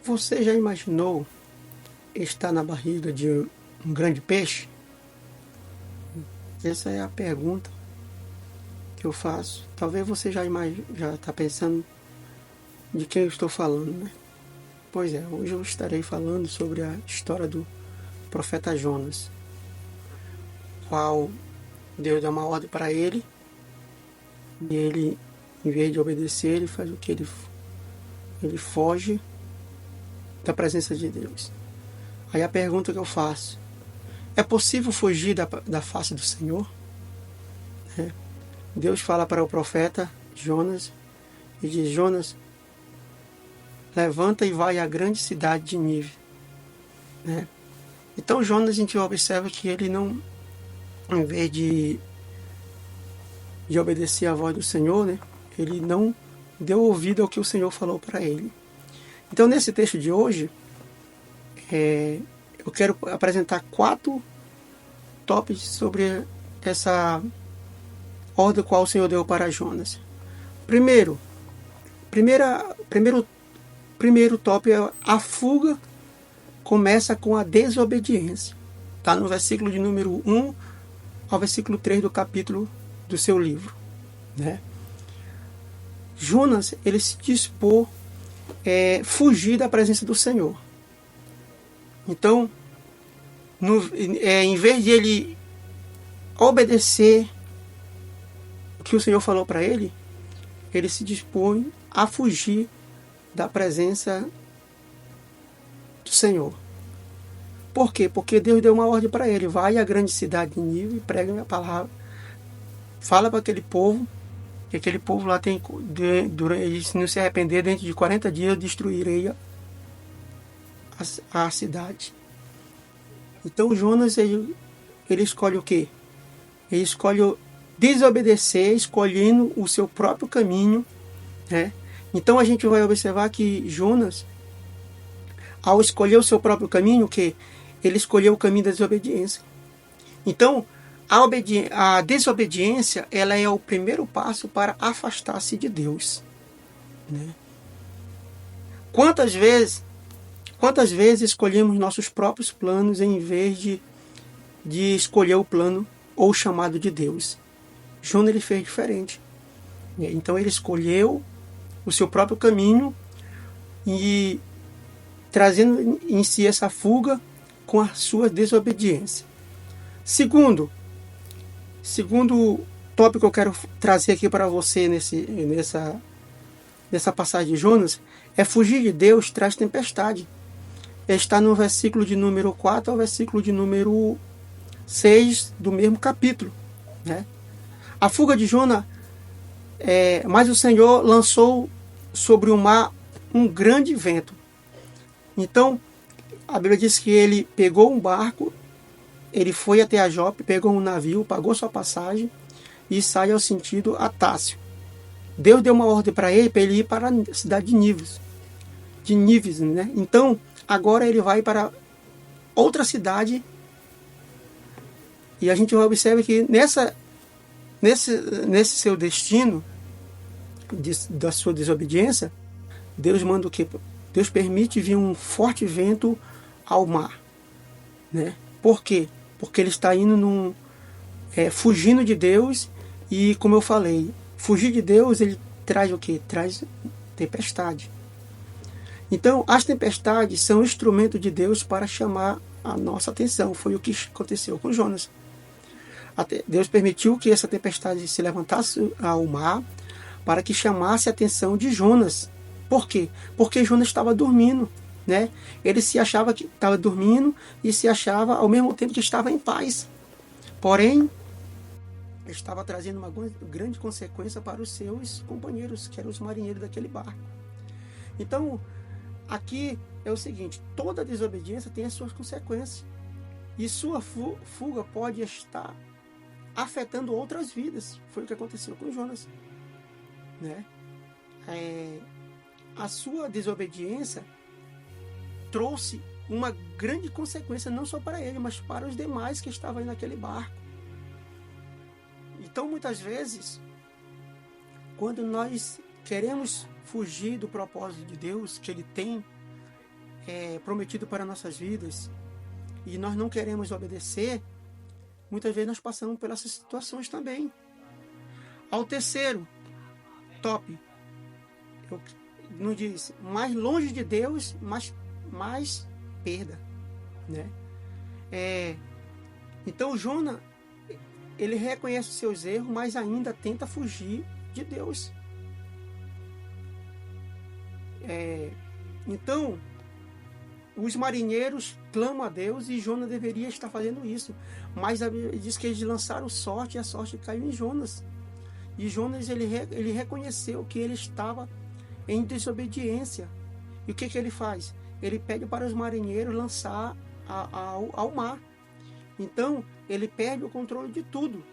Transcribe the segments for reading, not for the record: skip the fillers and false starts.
Você já imaginou estar na barriga de um grande peixe? Essa é a pergunta que eu faço. Talvez você já está pensando de quem eu estou falando, né? Pois é, hoje eu estarei falando sobre a história do profeta Jonas, qual Deus dá uma ordem para ele e ele, em vez de obedecer, ele faz o que? Ele foge da presença de Deus. Aí a pergunta que eu faço: é possível fugir da face do Senhor? Deus fala para o profeta Jonas e diz: Jonas, levanta e vai à grande cidade de Nínive. Então Jonas, a gente observa que ele não, em vez de obedecer à voz do Senhor, ele não deu ouvido ao que o Senhor falou para ele. Então nesse texto de hoje, eu quero apresentar 4 tópicos sobre essa ordem qual o Senhor deu para Jonas. Primeiro tópico é a fuga começa com a desobediência. Está no versículo de número 1 ao versículo 3 do capítulo do seu livro. Jonas, ele se dispôs a fugir da presença do Senhor. Então, em vez de ele obedecer o que o Senhor falou para ele, ele se dispõe a fugir da presença do Senhor. Por quê? Porque Deus deu uma ordem para ele: vai à grande cidade de Nínive e prega a minha palavra. Fala para aquele povo, que aquele povo lá tem, se não se arrepender, dentro de 40 dias eu destruirei a cidade. Então Jonas, ele escolhe o quê? Ele escolhe desobedecer, escolhendo o seu próprio caminho. Então a gente vai observar que Jonas, ao escolher o seu próprio caminho, que ele escolheu o caminho da desobediência. Então a desobediência, ela é o primeiro passo para afastar-se de Deus. Quantas vezes escolhemos nossos próprios planos em vez de escolher o plano ou o chamado de Deus? Jonas, ele fez diferente. Então ele escolheu o seu próprio caminho e trazendo em si essa fuga com a sua desobediência. Segundo tópico que eu quero trazer aqui para você nessa passagem de Jonas é: fugir de Deus traz tempestade. Está no versículo de número 4 ao versículo de número 6 do mesmo capítulo. A fuga de Jonas, mas o Senhor lançou sobre o mar um grande vento. Então, a Bíblia diz que ele pegou um barco, ele foi até a Jope, pegou um navio, pagou sua passagem e sai ao sentido a Társio. Deus deu uma ordem para ele ir para a cidade de Nínive. Então, agora ele vai para outra cidade e a gente observa que nesse seu destino da sua desobediência, Deus manda o quê? Deus permite vir um forte vento ao mar. Por quê? Porque ele está indo fugindo de Deus e, como eu falei, fugir de Deus, ele traz o quê? Traz tempestade. Então, as tempestades são instrumento de Deus para chamar a nossa atenção. Foi o que aconteceu com Jonas. Deus permitiu que essa tempestade se levantasse ao mar para que chamasse a atenção de Jonas. Por quê? Porque Jonas estava dormindo. Ele se achava que estava dormindo e se achava ao mesmo tempo que estava em paz. Porém, estava trazendo uma grande consequência para os seus companheiros, que eram os marinheiros daquele barco. Então, aqui é o seguinte: toda desobediência tem as suas consequências. E sua fuga pode estar afetando outras vidas. Foi o que aconteceu com Jonas. A sua desobediência trouxe uma grande consequência, não só para ele, mas para os demais que estavam aí naquele barco. Então, muitas vezes, quando nós queremos fugir do propósito de Deus que Ele tem prometido para nossas vidas e nós não queremos obedecer, muitas vezes nós passamos por essas situações também. Ao terceiro, top, eu não diz, mais longe de Deus, mais perda, né? Então Jonas, ele reconhece os seus erros, mas ainda tenta fugir de Deus. Então, os marinheiros clamam a Deus e Jonas deveria estar fazendo isso. Mas a Bíblia diz que eles lançaram sorte e a sorte caiu em Jonas. E Jonas, ele reconheceu que ele estava em desobediência. E o que ele faz? Ele pede para os marinheiros lançar ao mar. Então, ele perde o controle de tudo.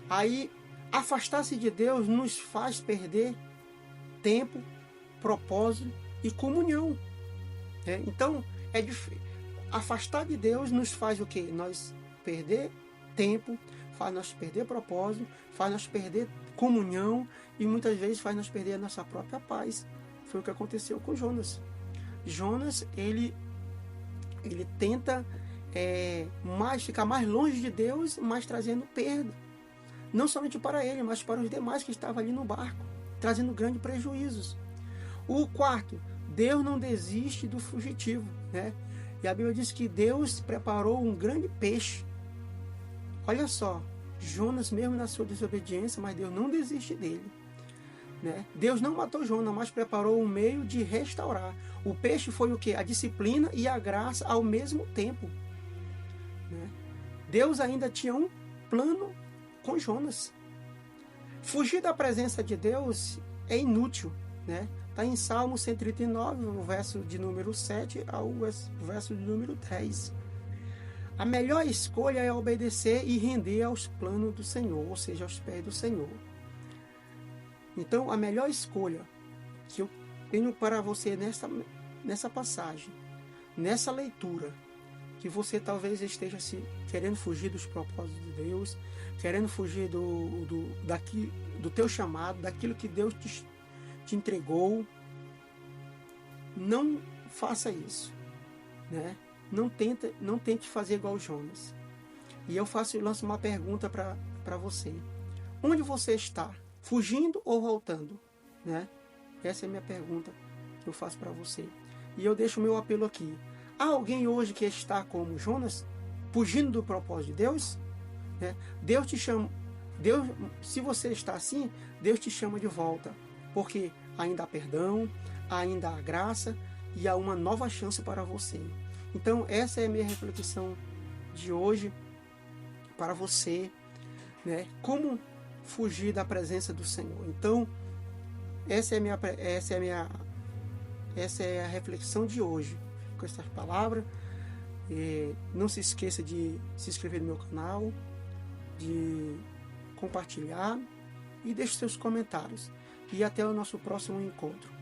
Aí, afastar-se de Deus nos faz perder tempo, propósito e comunhão. Então, afastar de Deus nos faz o quê? Nós perder tempo, faz nós perder propósito, faz nós perder comunhão e muitas vezes faz nós perder a nossa própria paz. Foi o que aconteceu com Jonas. Jonas, ele tenta ficar mais longe de Deus, mas trazendo perda. Não somente para ele, mas para os demais que estavam ali no barco, trazendo grandes prejuízos. O quarto, Deus não desiste do fugitivo, né? E a Bíblia diz que Deus preparou um grande peixe. Olha só, Jonas mesmo na sua desobediência, mas Deus não desiste dele, né? Deus não matou Jonas, mas preparou um meio de restaurar. O peixe foi o quê? A disciplina e a graça ao mesmo tempo, né? Deus ainda tinha um plano com Jonas. Fugir da presença de Deus é inútil, né? Está em Salmo 139, o verso de número 7 ao verso de número 10. A melhor escolha é obedecer e render aos planos do Senhor, ou seja, aos pés do Senhor. Então, a melhor escolha que eu tenho para você nessa passagem, nessa leitura, que você talvez esteja querendo fugir dos propósitos de Deus, querendo fugir do teu chamado, daquilo que Deus te entregou, não faça isso, né? Não tente fazer igual Jonas. E eu lanço uma pergunta para você: onde você está? Fugindo ou voltando, né? Essa é a minha pergunta que eu faço para você. E eu deixo o meu apelo aqui. Há alguém hoje que está como Jonas, fugindo do propósito de Deus, né? Deus te chama. Se você está assim, Deus te chama de volta, porque ainda há perdão, ainda há graça e há uma nova chance para você. Então, essa é a minha reflexão de hoje para você, né? Como fugir da presença do Senhor. Então, essa é a reflexão de hoje com essas palavras. Não se esqueça de se inscrever no meu canal, de compartilhar e deixe seus comentários. E até o nosso próximo encontro.